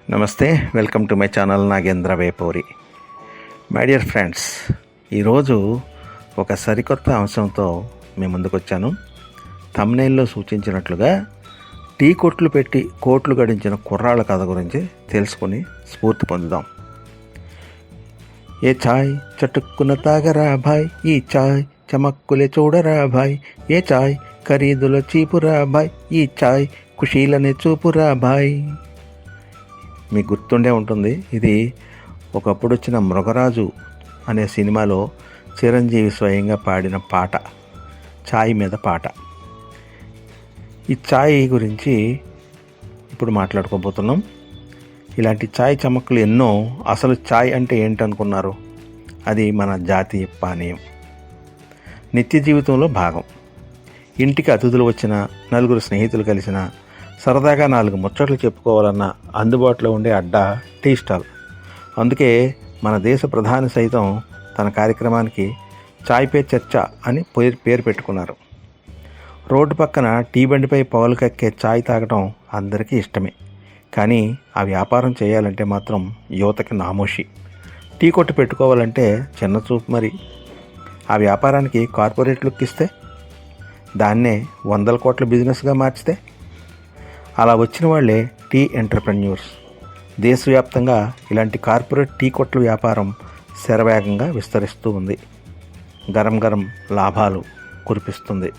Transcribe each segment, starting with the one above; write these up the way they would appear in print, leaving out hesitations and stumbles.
నమస్తే, welcome to my channel Nagendra Vepuri. My dear friends, ఈరోజు ఒక సరికొత్త అంశంతో మీ ముందుకు వచ్చాను. థంబ్నెయిల్లో సూచించినట్లుగా టీ కొట్లు పెట్టి కోట్లు గడించిన కుర్రాళ్ళ కథ గురించి తెలుసుకొని స్ఫూర్తి పొందుదాం. ఏ ఛాయ్ చటుక్కున తాగరా భాయ్, ఈ ఛాయ్ చమక్కులే చూడరా భాయ్, ఏ ఛాయ్ ఖరీదులో చీపురా భాయ్, ఈ ఛాయ్ ఖుషీలనే చూపురా భాయ్. మీకు గుర్తుండే ఉంటుంది, ఇది ఒకప్పుడు వచ్చిన మృగరాజు అనే సినిమాలో చిరంజీవి స్వయంగా పాడిన పాట, ఛాయ్ మీద పాట. ఈ ఛాయ్ గురించి ఇప్పుడు మాట్లాడుకోబోతున్నాం. ఇలాంటి ఛాయ్ చమక్కులు ఎన్నో. అసలు ఛాయ్ అంటే ఏంటనుకున్నారు? అది మన జాతీయ పానీయం, నిత్య జీవితంలో భాగం. ఇంటికి అతిథులు వచ్చినా, నలుగురు స్నేహితులు కలిసినా, సరదాగా 4 ముచ్చట్లు చెప్పుకోవాలన్నా అందుబాటులో ఉండే అడ్డా టీ స్టాల్. అందుకే మన దేశ ప్రధాని సైతం తన కార్యక్రమానికి ఛాయ్ పే చర్చ అని పేరు పెట్టుకున్నారు. రోడ్డు పక్కన టీ బండిపై పొగలు కక్కే ఛాయ్ తాగటం అందరికీ ఇష్టమే. కానీ ఆ వ్యాపారం చేయాలంటే మాత్రం యువతకి నామోషి. టీ కొట్టు పెట్టుకోవాలంటే చిన్న చూపు. మరి ఆ వ్యాపారానికి కార్పొరేట్ లుక్ ఇస్తే, దాన్నే 100 కోట్ల బిజినెస్గా మార్చితే, అలా వచ్చిన వాళ్లే టీ ఎంటర్‌ప్రెన్యూర్స్. దేశవ్యాప్తంగా ఇలాంటి కార్పొరేట్ టీ కొట్ల వ్యాపారం శరవేగంగా విస్తరిస్తూ ఉంది. గరం గరం లాభాలు కురిపిస్తుంది.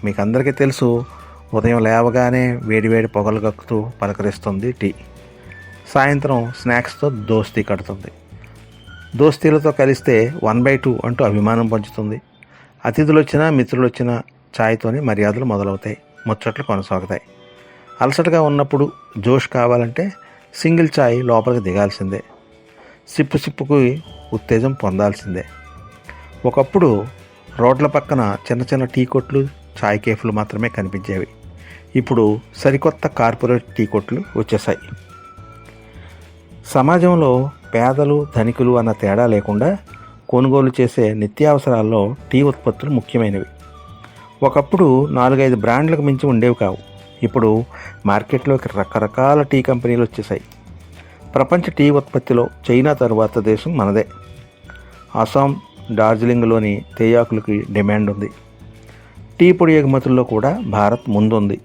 మీకు అందరికీ తెలుసు, ఉదయం లేవగానే వేడివేడి పొగలు కక్కుతూ పలకరిస్తుంది టీ. సాయంత్రం స్నాక్స్తో దోస్తీ కడుతుంది. దోస్తీలతో కలిస్తే 1/2 అంటూ అభిమానం పంచుతుంది. అతిథులు వచ్చినా, మిత్రులు వచ్చినా ఛాయ్తోనే మర్యాదలు మొదలవుతాయి, ముచ్చట్లు కొనసాగుతాయి. అలసటగా ఉన్నప్పుడు జోష్ కావాలంటే సింగిల్ ఛాయ్ లోపలికి దిగాల్సిందే. సిప్పుకు ఉత్తేజం పొందాల్సిందే. ఒకప్పుడు రోడ్ల పక్కన చిన్న చిన్న టీ కొట్లు, ఛాయ్ కేఫ్లు మాత్రమే కనిపించేవి. ఇప్పుడు సరికొత్త కార్పొరేట్ టీ కొట్లు వచ్చేసాయి. సమాజంలో పేదలు, ధనికులు అన్న తేడా లేకుండా కొనుగోలు చేసే నిత్యావసరాల్లో టీ ఉత్పత్తులు ముఖ్యమైనవి. ఒకప్పుడు 4-5 బ్రాండ్లకు మించి ఉండేవి కావు. ఇప్పుడు మార్కెట్లోకి రకరకాల టీ కంపెనీలు వచ్చేసాయి. ప్రపంచ టీ ఉత్పత్తిలో చైనా తరువాత దేశం మనదే. అస్సాం, డార్జిలింగ్లోని తేయాకులకి డిమాండ్ ఉంది. టీ పొడి ఎగుమతుల్లో కూడా భారత్ ముందుంది.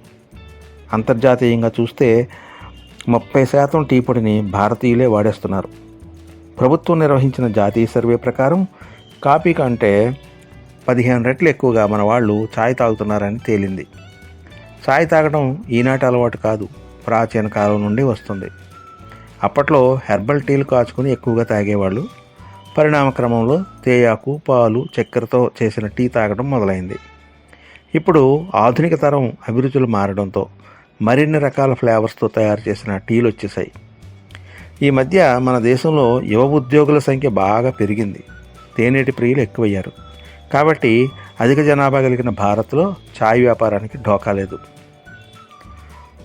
అంతర్జాతీయంగా చూస్తే 30% టీ పొడిని భారతీయులే వాడేస్తున్నారు. ప్రభుత్వం నిర్వహించిన జాతీయ సర్వే ప్రకారం కాఫీ కంటే 15 రెట్లు ఎక్కువగా మన వాళ్ళు ఛాయ్ తాగుతున్నారని తేలింది. ఛాయ్ తాగడం ఈనాటి అలవాటు కాదు, ప్రాచీన కాలం నుండి వస్తుంది. అప్పట్లో హెర్బల్ టీలు కాచుకొని ఎక్కువగా తాగేవాళ్ళు. పరిణామక్రమంలో తేయాకు, పాలు, చక్కెరతో చేసిన టీ తాగడం మొదలైంది. ఇప్పుడు ఆధునిక తరం అభిరుచులు మారడంతో మరిన్ని రకాల ఫ్లేవర్స్తో తయారు చేసిన టీలు వచ్చేసాయి. ఈ మధ్య మన దేశంలో యువ ఉద్యోగుల సంఖ్య బాగా పెరిగింది. తేనెటి ప్రియులు ఎక్కువయ్యారు. కాబట్టి అధిక జనాభా కలిగిన భారత్లో ఛాయ్ వ్యాపారానికి ఢోకా లేదు.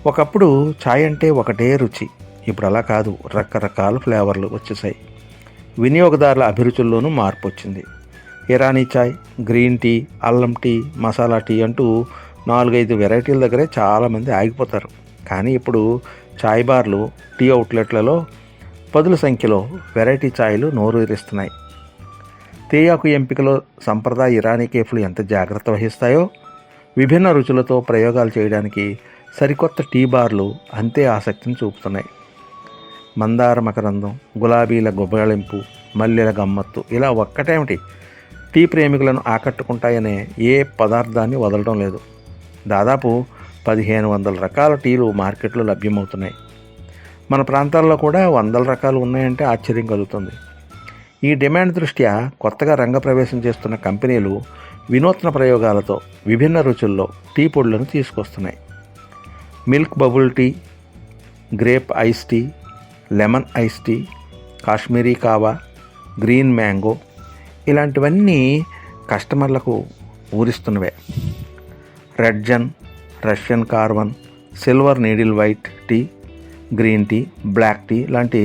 ఒకప్పుడు ఛాయ్ అంటే ఒకటే రుచి. ఇప్పుడు అలా కాదు, రకరకాల ఫ్లేవర్లు వచ్చేసాయి. వినియోగదారుల అభిరుచుల్లోనూ మార్పు వచ్చింది. ఇరానీ ఛాయ్, గ్రీన్ టీ, అల్లం టీ, మసాలా టీ అంటూ 4-5 వెరైటీల దగ్గరే చాలామంది ఆగిపోతారు. కానీ ఇప్పుడు ఛాయ్ బార్లు, టీ అవుట్లెట్లలో పదుల సంఖ్యలో వెరైటీ ఛాయ్లు నోరూరిస్తున్నాయి. తేయాకు ఎంపికలో సంప్రదాయ ఇరానీ కేఫ్లు ఎంత జాగ్రత్త వహిస్తాయో, విభిన్న రుచులతో ప్రయోగాలు చేయడానికి సరికొత్త టీ బార్లు అంతే ఆసక్తిని చూపుతున్నాయి. మందార మకరందం, గులాబీల గుబళింపు, మల్లెల గమ్మత్తు, ఇలా ఒక్కటేమిటి టీ ప్రేమికులను ఆకట్టుకుంటాయనే ఏ పదార్థాన్ని వదలడం లేదు. దాదాపు 1500 రకాల టీలు మార్కెట్లో లభ్యమవుతున్నాయి. మన ప్రాంతాల్లో కూడా 100 రకాలు ఉన్నాయంటే ఆశ్చర్యం కలుగుతుంది. ఈ డిమాండ్ దృష్ట్యా కొత్తగా రంగప్రవేశం చేస్తున్న కంపెనీలు వినూత్న ప్రయోగాలతో విభిన్న రుచుల్లో టీ పొడులను తీసుకొస్తున్నాయి. Milk bubble tea, grape ice tea, lemon ice tea, Kashmiri kahwa, green mango, ఇలాంటివన్నీ కస్టమర్లకు ఊరిస్తున్నవే. రెడ్ జన్, Russian caravan, silver needle white tea, green tea, black tea లాంటి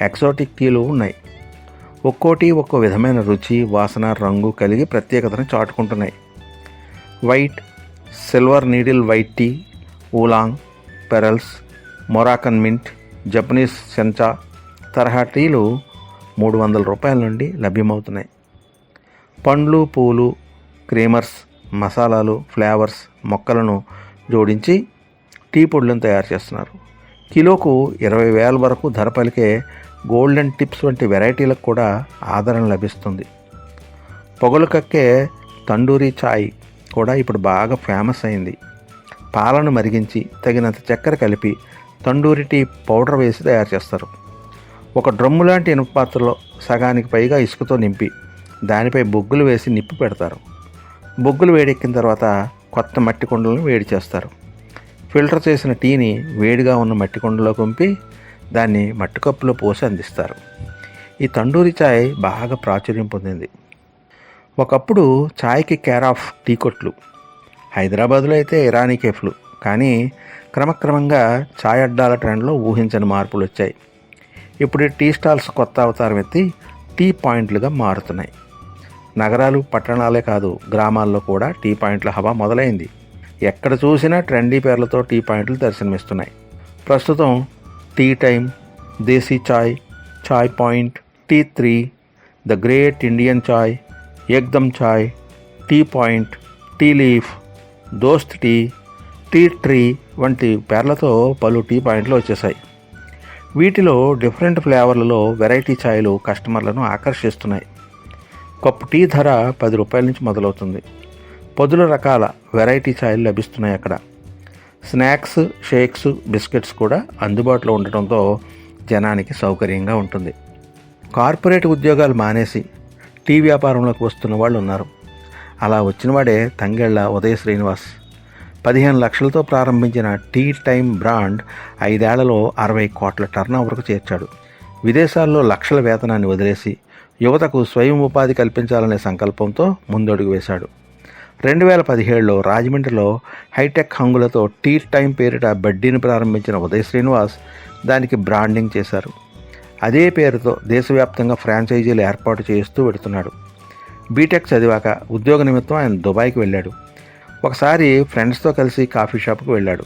ఎక్సోటిక్ టీలు ఉన్నాయి. ఒక్కోటి ఒక్కో విధమైన రుచి, వాసన, రంగు కలిగి ప్రత్యేకతను చాటుకుంటున్నాయి. White, silver needle white tea, oolong, pearls, Moroccan mint, Japanese sencha తరహా టీలు 300 రూపాయల నుండి లభ్యమవుతున్నాయి. పండ్లు, పూలు, క్రీమర్స్, మసాలాలు, ఫ్లేవర్స్, మొక్కలను జోడించి టీ పొడులను తయారు చేస్తున్నారు. కిలోకు 20,000 వరకు ధర పలికే గోల్డెన్ టిప్స్ వంటి వెరైటీలకు కూడా ఆదరణ లభిస్తుంది. పొగలు కక్కే తండూరీ చాయ్ కూడా ఇప్పుడు బాగా ఫేమస్ అయింది. పాలను మరిగించి తగినంత చక్కెర కలిపి తండూరి టీ పౌడర్ వేసి తయారు చేస్తారు. ఒక డ్రమ్ము లాంటి ఇనుప పాత్రలో సగానికి పైగా ఇసుకతో నింపి దానిపై బొగ్గులు వేసి నిప్పు పెడతారు. బొగ్గులు వేడెక్కిన తర్వాత కొత్త మట్టి కుండలను వేడి చేస్తారు. ఫిల్టర్ చేసిన టీని వేడిగా ఉన్న మట్టి కుండలో పంపి దాన్ని మట్టి కప్పులో పోసి అందిస్తారు. ఈ తండూరి చాయ్ బాగా ప్రాచుర్యం పొందింది. ఒకప్పుడు చాయ్కి కేర్ ఆఫ్ టీ కొట్లు. హైదరాబాదులో అయితే ఇరానీ కేఫ్లు. కానీ క్రమక్రమంగా చాయ్ అడ్డాల ట్రెండ్లో ఊహించని మార్పులు వచ్చాయి. ఇప్పుడు టీ స్టాల్స్ కొత్త అవతారం ఎత్తి టీ పాయింట్లుగా మారుతున్నాయి. నగరాలు, పట్టణాలే కాదు, గ్రామాల్లో కూడా టీ పాయింట్ల హవా మొదలైంది. ఎక్కడ చూసినా ట్రెండీ పేర్లతో టీ పాయింట్లు దర్శనమిస్తున్నాయి. ప్రస్తుతం tea time, Desi Chai, Chai point, tea 3, the great Indian Chai, Ekdum Chai, tea point, tea leaf, Dost tea, tea tree వంటి పేర్లతో పలు టీ పాయింట్లు వచ్చేసాయి. వీటిలో డిఫరెంట్ ఫ్లేవర్లలో వెరైటీ ఛాయలు కస్టమర్లను ఆకర్షిస్తున్నాయి. కప్పు టీ ధర 10 రూపాయల నుంచి మొదలవుతుంది. పదుల రకాల వెరైటీ ఛాయలు లభిస్తున్నాయి అక్కడ. స్నాక్స్, షేక్స్, బిస్కెట్స్ కూడా అందుబాటులో ఉండటంతో జనానికి సౌకర్యంగా ఉంటుంది. కార్పొరేట్ ఉద్యోగాలు మానేసి టీ వ్యాపారంలోకి వస్తున్న వాళ్ళు ఉన్నారు. అలా వచ్చినవాడే తంగెళ్ల ఉదయ శ్రీనివాస్. 15 లక్షలతో ప్రారంభించిన టీ టైమ్ బ్రాండ్ 5 ఏళ్లలో 60 కోట్ల టర్నోవర్కు చేర్చాడు. విదేశాల్లో లక్షల వేతనాన్ని వదిలేసి యువతకు స్వయం ఉపాధి కల్పించాలనే సంకల్పంతో ముందడుగు వేశాడు. 2017లో రాజమండ్రిలో హైటెక్ హంగులతో టీ టైమ్ పేరిట బడ్డీని ప్రారంభించిన ఉదయ శ్రీనివాస్ దానికి బ్రాండింగ్ చేశారు. అదే పేరుతో దేశవ్యాప్తంగా ఫ్రాంచైజీలు ఏర్పాటు చేస్తూ పెడుతున్నాడు. బీటెక్ చదివాక ఉద్యోగ నిమిత్తం ఆయన దుబాయ్కి వెళ్ళాడు. ఒకసారి ఫ్రెండ్స్తో కలిసి కాఫీ షాప్కి వెళ్ళాడు.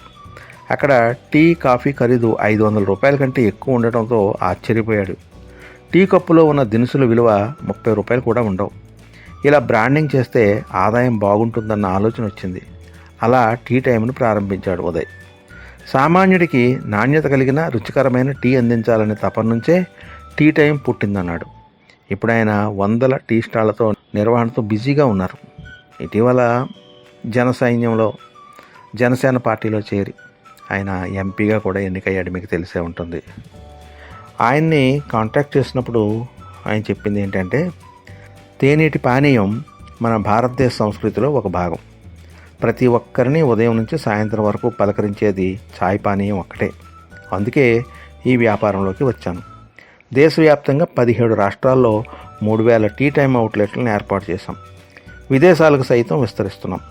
అక్కడ టీ, కాఫీ ఖరీదు 500 రూపాయల కంటే ఎక్కువ ఉండటంతో ఆశ్చర్యపోయాడు. టీ కప్పులో ఉన్న దినుసుల విలువ 30 రూపాయలు కూడా ఉండవు. ఇలా బ్రాండింగ్ చేస్తే ఆదాయం బాగుంటుందన్న ఆలోచన వచ్చింది. అలా టీ టైంను ప్రారంభించాడు ఉదయ్. సామాన్యుడికి నాణ్యత కలిగిన రుచికరమైన టీ అందించాలనే తపన నుంచే టీ టైం పుట్టిందన్నాడు. ఇప్పుడు ఆయన 100 టీ స్టాళ్లతో నిర్వహణతో బిజీగా ఉన్నారు. ఇటీవల జనసేన పార్టీలో చేరి ఆయన ఎంపీగా కూడా ఎన్నికయ్యాడు, మీకు తెలిసే ఉంటుంది. ఆయన్ని కాంటాక్ట్ చేసినప్పుడు ఆయన చెప్పింది ఏంటంటే, తేనీటి పానీయం మన భారతదేశ సంస్కృతిలో ఒక భాగం. ప్రతి ఒక్కరిని ఉదయం నుంచి సాయంత్రం వరకు పలకరించేది చాయ్ పానీయం ఒక్కటే. అందుకే ఈ వ్యాపారంలోకి వచ్చాను. దేశవ్యాప్తంగా 17 రాష్ట్రాల్లో 3000 టీ టైమ్ అవుట్లెట్లను ఏర్పాటు చేశాం. విదేశాలకు సైతం విస్తరిస్తున్నాం.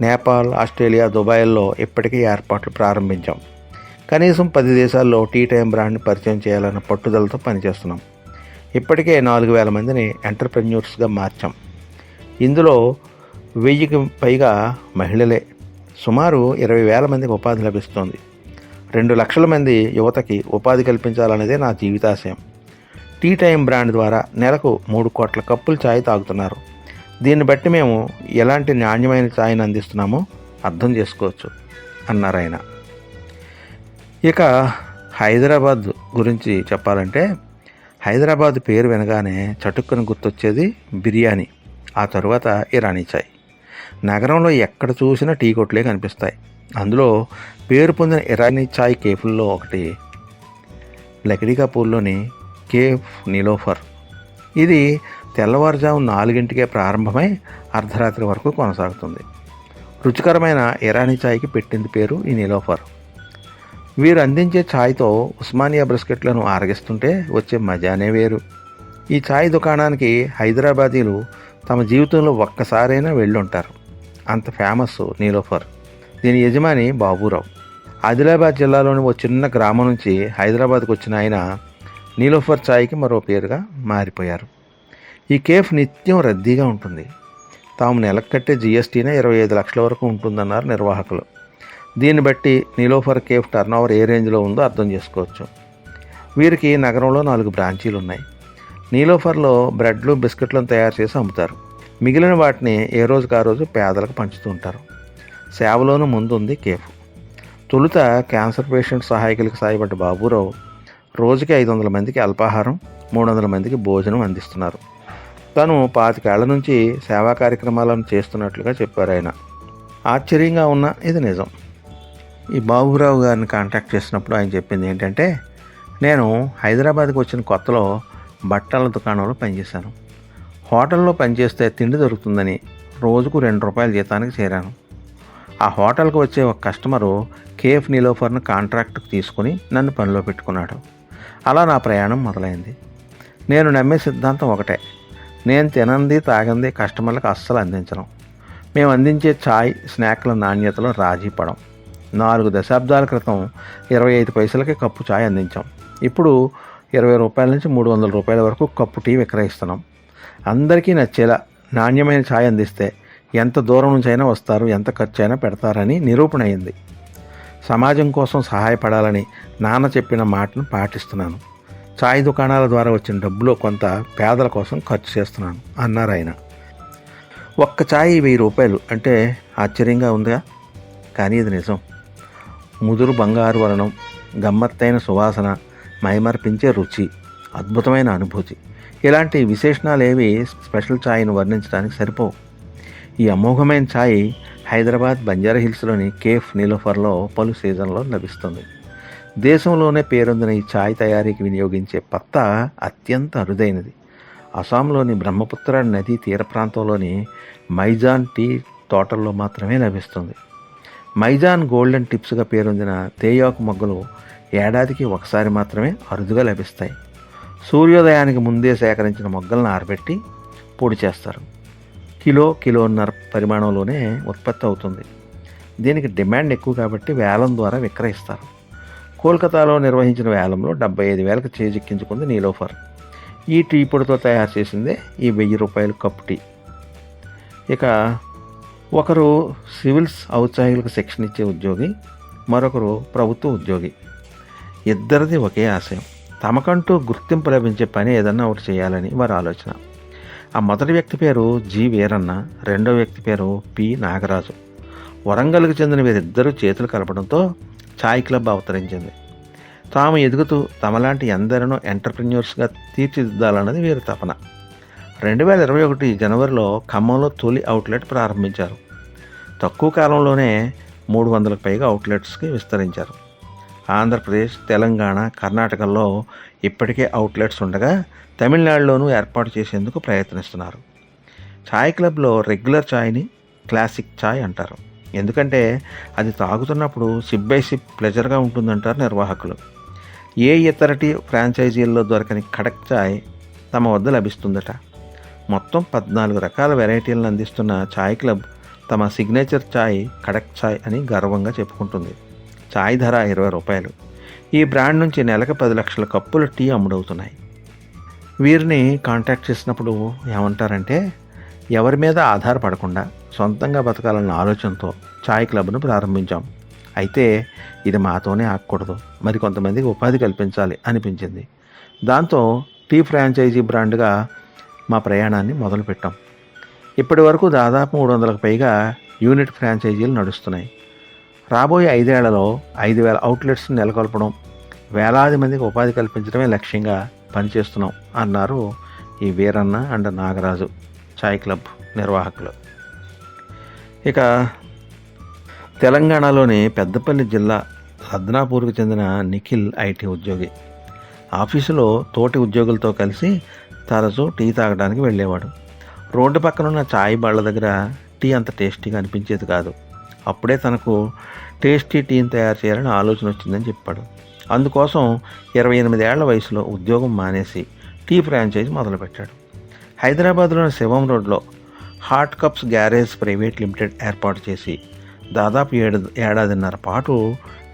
నేపాల్, ఆస్ట్రేలియా, దుబాయ్ల్లో ఇప్పటికే ఏర్పాట్లు ప్రారంభించాం. కనీసం 10 దేశాల్లో టీ టైమ్ బ్రాండ్ని పరిచయం చేయాలన్న పట్టుదలతో పనిచేస్తున్నాం. ఇప్పటికే 4,000 మందిని ఎంటర్ప్రెన్యూర్స్గా మార్చాం. ఇందులో 1000కి పైగా మహిళలే. సుమారు 20,000 మందికి ఉపాధి లభిస్తోంది. 2 లక్షల మంది యువతకి ఉపాధి కల్పించాలనేదే నా జీవితాశయం. టీ టైమ్ బ్రాండ్ ద్వారా నెలకు 3 కోట్ల కప్పులు ఛాయ్ తాగుతున్నారు. దీన్ని బట్టి మేము ఎలాంటి నాణ్యమైన ఛాయ్ని అందిస్తున్నామో అర్థం చేసుకోవచ్చు అన్నారు ఆయన. ఇక హైదరాబాద్ గురించి చెప్పాలంటే, హైదరాబాద్ పేరు వినగానే చటుక్కున గుర్తొచ్చేది బిర్యానీ, ఆ తరువాత ఇరానీ చాయ్. నగరంలో ఎక్కడ చూసినా టీ కొట్లే కనిపిస్తాయి. అందులో పేరు పొందిన ఇరానీ చాయ్ కేఫ్ల్లో ఒకటి లకిడీకాపూర్లోని కేఫ్ నీలోఫర్. ఇది తెల్లవారుజాము 4 ప్రారంభమై అర్ధరాత్రి వరకు కొనసాగుతుంది. రుచికరమైన ఇరానీ చాయ్కి పెట్టింది పేరు ఈ నీలోఫర్. వీరు అందించే ఛాయ్తో ఉస్మానియా బిస్కెట్లను ఆరగిస్తుంటే వచ్చే మజానే వేరు. ఈ ఛాయ్ దుకాణానికి హైదరాబాదీలు తమ జీవితంలో ఒక్కసారైనా వెళ్ళుంటారు. అంత ఫేమస్ నీలోఫర్. దీని యజమాని బాబురావు. ఆదిలాబాద్ జిల్లాలోని ఓ చిన్న గ్రామం నుంచి హైదరాబాద్కు వచ్చిన ఆయన నీలోఫర్ ఛాయ్కి మరో పేరుగా మారిపోయారు. ఈ కేఫ్ నిత్యం రద్దీగా ఉంటుంది. తాము నెలకు కట్టే జీఎస్టీనే 25 లక్షల వరకు ఉంటుందన్నారు నిర్వాహకులు. దీన్ని బట్టి నీలోఫర్ కేఫ్ టర్నోవర్ ఏ రేంజ్లో ఉందో అర్థం చేసుకోవచ్చు. వీరికి నగరంలో 4 బ్రాంచీలు ఉన్నాయి. నీలోఫర్లో బ్రెడ్లు బిస్కెట్లను తయారు చేసి అమ్ముతారు. మిగిలిన వాటిని ఏ రోజుకు ఆ రోజు పేదలకు పంచుతూ ఉంటారు. సేవలోనూ ముందుంది కేఫ్. తొలుత క్యాన్సర్ పేషెంట్ సహాయకులకు సాయపడ్డ బాబురావు రోజుకి 500 మందికి అల్పాహారం, 300 మందికి భోజనం అందిస్తున్నారు. తను 25 ఏళ్ల నుంచి సేవా కార్యక్రమాలను చేస్తున్నట్లుగా చెప్పారు ఆయన. ఆశ్చర్యంగా ఉన్న ఇది నిజం. ఈ బాబురావు గారిని కాంటాక్ట్ చేసినప్పుడు ఆయన చెప్పింది ఏంటంటే, నేను హైదరాబాద్కి వచ్చిన కొత్తలో బట్టల దుకాణంలో పనిచేశాను. హోటల్లో పనిచేస్తే తిండి దొరుకుతుందని రోజుకు ₹2 జీతానికి చేరాను. ఆ హోటల్కి వచ్చే ఒక కస్టమరు కేఫ్ నీలోఫర్ను కాంట్రాక్ట్కి తీసుకుని నన్ను పనిలో పెట్టుకున్నాడు. అలా నా ప్రయాణం మొదలైంది. నేను నమ్మే సిద్ధాంతం ఒకటే, నేను తినంది తాగంది కస్టమర్లకు అస్సలు అందించను. మేము అందించే ఛాయ్, స్నాక్ల నాణ్యతలో రాజీ పడం. 4 దశాబ్దాల క్రితం 25 పైసలకి కప్పు ఛాయ్ అందించాం. ఇప్పుడు ₹20 నుంచి ₹300 వరకు కప్పు టీ విక్రయిస్తున్నాం. అందరికీ నచ్చేలా నాణ్యమైన ఛాయ్ అందిస్తే ఎంత దూరం నుంచి అయినా వస్తారు, ఎంత ఖర్చు అయినా పెడతారని నిరూపణ అయింది. సమాజం కోసం సహాయపడాలని నాన్న చెప్పిన మాటను పాటిస్తున్నాను. ఛాయ్ దుకాణాల ద్వారా వచ్చిన డబ్బులో కొంత పేదల కోసం ఖర్చు చేస్తున్నాను అన్నారు ఆయన. ఒక్క ఛాయ్ ₹1000 అంటే ఆశ్చర్యంగా ఉందిగా, కానీ ఇది నిజం. ముదురు బంగారు వర్ణం, గమ్మత్తైన సువాసన, మైమర్పించే రుచి, అద్భుతమైన అనుభూతి, ఇలాంటి విశేషణాలేవి స్పెషల్ ఛాయ్ను వర్ణించడానికి సరిపోవు. ఈ అమోఘమైన ఛాయ్ హైదరాబాద్ బంజారాహిల్స్లోని కేఫ్ నీలోఫర్లో పలు సీజన్లో లభిస్తుంది. దేశంలోనే పేరొందిన ఈ ఛాయ్ తయారీకి వినియోగించే పత్తా అత్యంత అరుదైనది. అస్సాంలోని బ్రహ్మపుత్ర నదీ తీర ప్రాంతంలోని మైజాన్ టీ తోటల్లో మాత్రమే లభిస్తుంది. మైజాన్ గోల్డెన్ టిప్స్గా పేరొందిన తేయాకు మొగ్గలు ఏడాదికి ఒకసారి మాత్రమే అరుదుగా లభిస్తాయి. సూర్యోదయానికి ముందే సేకరించిన మొగ్గలను ఆరబెట్టి పొడి చేస్తారు. కిలోన్నర పరిమాణంలోనే ఉత్పత్తి అవుతుంది. దీనికి డిమాండ్ ఎక్కువ కాబట్టి వేలం ద్వారా విక్రయిస్తారు. కోల్కతాలో నిర్వహించిన వేలంలో 75,000కి చేజిక్కించుకుంది నీలోఫర్. ఈ టీ పొడితో తయారు చేసిందే ఈ ₹1000 కప్పు టీ. ఇక ఒకరు సివిల్స్ ఔత్సాహికులకు శిక్షణ ఇచ్చే ఉద్యోగి, మరొకరు ప్రభుత్వ ఉద్యోగి. ఇద్దరిది ఒకే ఆశయం, తమకంటూ గుర్తింపు లభించే పని ఏదన్నా ఒకటి చేయాలని వారి ఆలోచన. ఆ మొదటి వ్యక్తి పేరు జి వీరన్న, రెండో వ్యక్తి పేరు పి నాగరాజు. వరంగల్కు చెందిన వీరిద్దరూ చేతులు కలపడంతో ఛాయ్ క్లబ్ అవతరించింది. తాము ఎదుగుతూ తమలాంటి ఎందరినో ఎంటర్ప్రెన్యూర్స్గా తీర్చిదిద్దాలన్నది వీరి తపన. 2021 జనవరిలో ఖమ్మంలో తొలి అవుట్లెట్ ప్రారంభించారు. తక్కువ కాలంలోనే 300కు పైగా అవుట్లెట్స్కి విస్తరించారు. ఆంధ్రప్రదేశ్, తెలంగాణ, కర్ణాటకల్లో ఇప్పటికే అవుట్లెట్స్ ఉండగా తమిళనాడులోనూ ఏర్పాటు చేసేందుకు ప్రయత్నిస్తున్నారు. ఛాయ్ క్లబ్లో రెగ్యులర్ ఛాయ్ని క్లాసిక్ ఛాయ్ అంటారు. ఎందుకంటే అది తాగుతున్నప్పుడు సిప్ బై సిప్ ప్లెజర్గా ఉంటుందంటారు నిర్వాహకులు. ఏ ఇతర టీ ఫ్రాంచైజీల్లో దొరకని కడక్ ఛాయ్ తమ వద్ద లభిస్తుందట. మొత్తం 14 రకాల వెరైటీలను అందిస్తున్న ఛాయ్ క్లబ్ తమ సిగ్నేచర్ ఛాయ్ కడక్ ఛాయ్ అని గర్వంగా చెప్పుకుంటుంది. ఛాయ్ ధర ₹20. ఈ బ్రాండ్ నుంచి నెలకు 10 లక్షల కప్పుల టీ అమ్ముడవుతున్నాయి. వీరిని కాంటాక్ట్ చేసినప్పుడు ఏమంటారంటే, ఎవరి మీద ఆధారపడకుండా సొంతంగా బతకాలన్న ఆలోచనతో ఛాయ్ క్లబ్ను ప్రారంభించాం. అయితే ఇది మాతోనే ఆగకూడదు, మరికొంతమందికి ఉపాధి కల్పించాలి అనిపించింది. దాంతో టీ ఫ్రాంచైజీ బ్రాండ్గా మా ప్రయాణాన్ని మొదలుపెట్టాం. ఇప్పటి వరకు దాదాపు 300కు పైగా యూనిట్ ఫ్రాంచైజీలు నడుస్తున్నాయి. రాబోయే 5 ఏళ్లలో 5,000 అవుట్లెట్స్ని నెలకొల్పడం, వేలాది మందికి ఉపాధి కల్పించడమే లక్ష్యంగా పనిచేస్తున్నాం అన్నారు ఈ Veeranna and Nagaraju chai club నిర్వాహకులు. ఇక తెలంగాణలోని పెద్దపల్లి జిల్లా లద్నాపూర్కు చెందిన నిఖిల్ ఐటీ ఉద్యోగి. ఆఫీసులో తోటి ఉద్యోగులతో కలిసి తరచూ టీ తాగడానికి వెళ్ళేవాడు. రోడ్డు పక్కనున్న ఛాయ్ బళ్ళ దగ్గర టీ అంత టేస్టీగా అనిపించేది కాదు. అప్పుడే తనకు టేస్టీ టీని తయారు చేయాలని ఆలోచన వచ్చిందని చెప్పాడు. అందుకోసం 28 ఏళ్ల వయసులో ఉద్యోగం మానేసి టీ ఫ్రాంచైజ్ మొదలుపెట్టాడు. హైదరాబాద్లోని శివం రోడ్లో hot cups garage private limited ఏర్పాటు చేసి దాదాపు ఏడాదిన్నర పాటు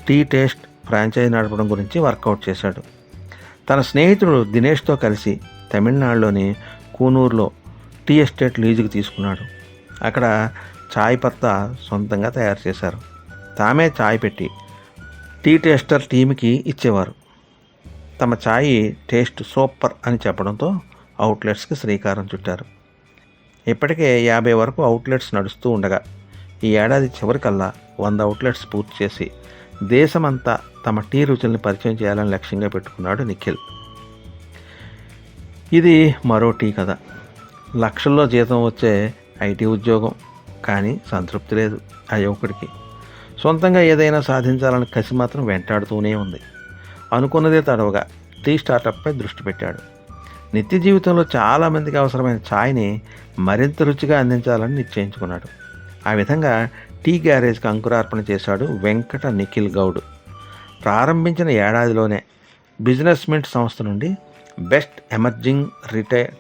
టీ టేస్ట్ ఫ్రాంచైజ్ నడపడం గురించి వర్కౌట్ చేశాడు. తన స్నేహితుడు దినేష్తో కలిసి తమిళనాడులోని కూనూరులో టీ ఎస్టేట్ లీజుకు తీసుకున్నాడు. అక్కడ ఛాయ్ పత్తా సొంతంగా తయారు చేశారు. తామే ఛాయ్ పెట్టి టీ టేస్టర్ టీమ్కి ఇచ్చేవారు. తమ ఛాయ్ టేస్ట్ సూపర్ అని చెప్పడంతో అవుట్లెట్స్కి శ్రీకారం చుట్టారు. ఇప్పటికే 50 వరకు అవుట్లెట్స్ నడుస్తూ ఉండగా ఈ ఏడాది చివరికల్లా 100 అవుట్లెట్స్ పూర్తి చేసి దేశమంతా తమ టీ రుచుల్ని పరిచయం చేయాలని లక్ష్యంగా పెట్టుకున్నాడు నిఖిల్. ఇది మరో టీ కథ. లక్షల్లో జీతం వచ్చే ఐటీ ఉద్యోగం, కానీ సంతృప్తి లేదు ఆ యువకుడికి. సొంతంగా ఏదైనా సాధించాలని కసి మాత్రం వెంటాడుతూనే ఉంది. అనుకున్నదే తడవగా టీ స్టార్టప్పై దృష్టి పెట్టాడు. నిత్య జీవితంలో చాలామందికి అవసరమైన ఛాయ్ని మరింత రుచిగా అందించాలని నిశ్చయించుకున్నాడు. ఆ విధంగా టీ గ్యారేజ్కి అంకురార్పణ చేశాడు వెంకట నిఖిల్ గౌడ్. ప్రారంభించిన ఏడాదిలోనే బిజినెస్ మింట్ సంస్థ నుండి best emerging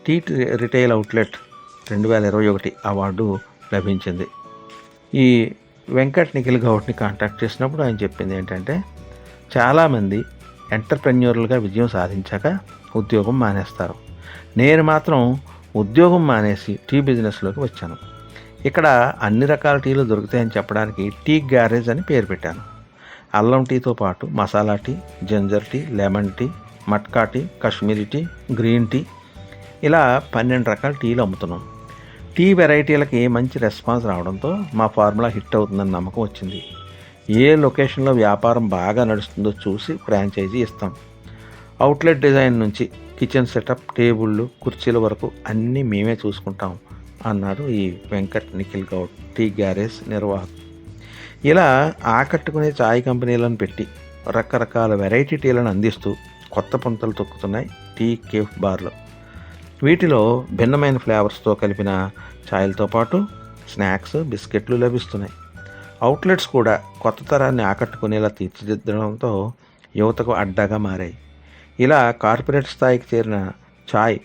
tea retail outlet 2021 award లభించింది. ఈ వెంకట్ నిఖిల్ గౌడ్ని కాంటాక్ట్ చేసినప్పుడు ఆయన చెప్పింది ఏంటంటే, చాలామంది ఎంటర్ప్రెన్యూర్లుగా విజయం సాధించాక ఉద్యోగం మానేస్తారు. నేను మాత్రం ఉద్యోగం మానేసి టీ బిజినెస్లోకి వచ్చాను. ఇక్కడ అన్ని రకాల టీలు దొరుకుతాయని చెప్పడానికి టీ గ్యారేజ్ అని పేరు పెట్టాను. అల్లం టీతో పాటు masala tea, ginger tea, lemon tea, matka tea, Kashmiri tea, green tea, ఇలా 12 రకాల టీలు అమ్ముతున్నాం. టీ వెరైటీలకి మంచి రెస్పాన్స్ రావడంతో మా ఫార్ములా హిట్ అవుతుందని నమ్మకం వచ్చింది. ఏ లొకేషన్లో వ్యాపారం బాగా నడుస్తుందో చూసి ఫ్రాంచైజీ ఇస్తాం. అవుట్లెట్ డిజైన్ నుంచి కిచెన్ సెటప్, టేబుళ్ళు, కుర్చీల వరకు అన్నీ మేమే చూసుకుంటాం అన్నాడు ఈ వెంకట్ నిఖిల్ గౌడ్, టీ గ్యారేజ్ నిర్వాహకుడు. ఇలా ఆకట్టుకునే ఛాయ్ కంపెనీలను పెట్టి రకరకాల వెరైటీ టీలను అందిస్తూ కొత్త పుంతలు తొక్కుతున్నాయి టీ కేఫ్ బార్లు. వీటిలో భిన్నమైన ఫ్లేవర్స్తో కలిపిన ఛాయ్లతో పాటు స్నాక్స్, బిస్కెట్లు లభిస్తున్నాయి. అవుట్లెట్స్ కూడా కొత్త తరాన్ని ఆకట్టుకునేలా తీర్చిదిద్దడంతో యువతకు అడ్డాగా మారాయి. ఇలా కార్పొరేట్ స్థాయికి చేరిన ఛాయ్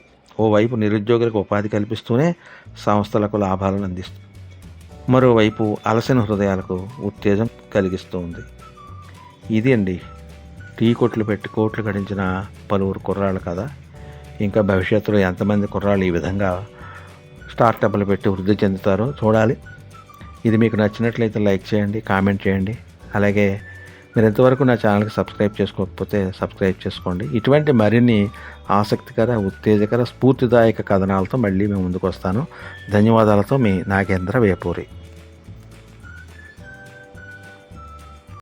ఓవైపు నిరుద్యోగులకు ఉపాధి కల్పిస్తూనే సంస్థలకు లాభాలను అందిస్తుంది, మరోవైపు అలసిన హృదయాలకు ఉత్తేజం కలిగిస్తూ ఉంది. ఇది అండి టీ కొట్లు పెట్టి కోట్లు గడించిన పలువురు కుర్రాళ్ళు కదా. ఇంకా భవిష్యత్తులో ఎంతమంది కుర్రాళ్ళు ఈ విధంగా స్టార్టప్లు పెట్టి వృద్ధి చెందుతారో చూడాలి. ఇది మీకు నచ్చినట్లయితే లైక్ చేయండి, కామెంట్ చేయండి. అలాగే మీరు ఎంతవరకు నా ఛానల్కి సబ్స్క్రైబ్ చేసుకోకపోతే సబ్స్క్రైబ్ చేసుకోండి. ఇటువంటి మరిన్ని ఆసక్తికర, ఉత్తేజకర, స్ఫూర్తిదాయక కథనాలతో మళ్ళీ మేము ముందుకు వస్తాను. ధన్యవాదాలతో మీ నాగేంద్ర వేపూరి.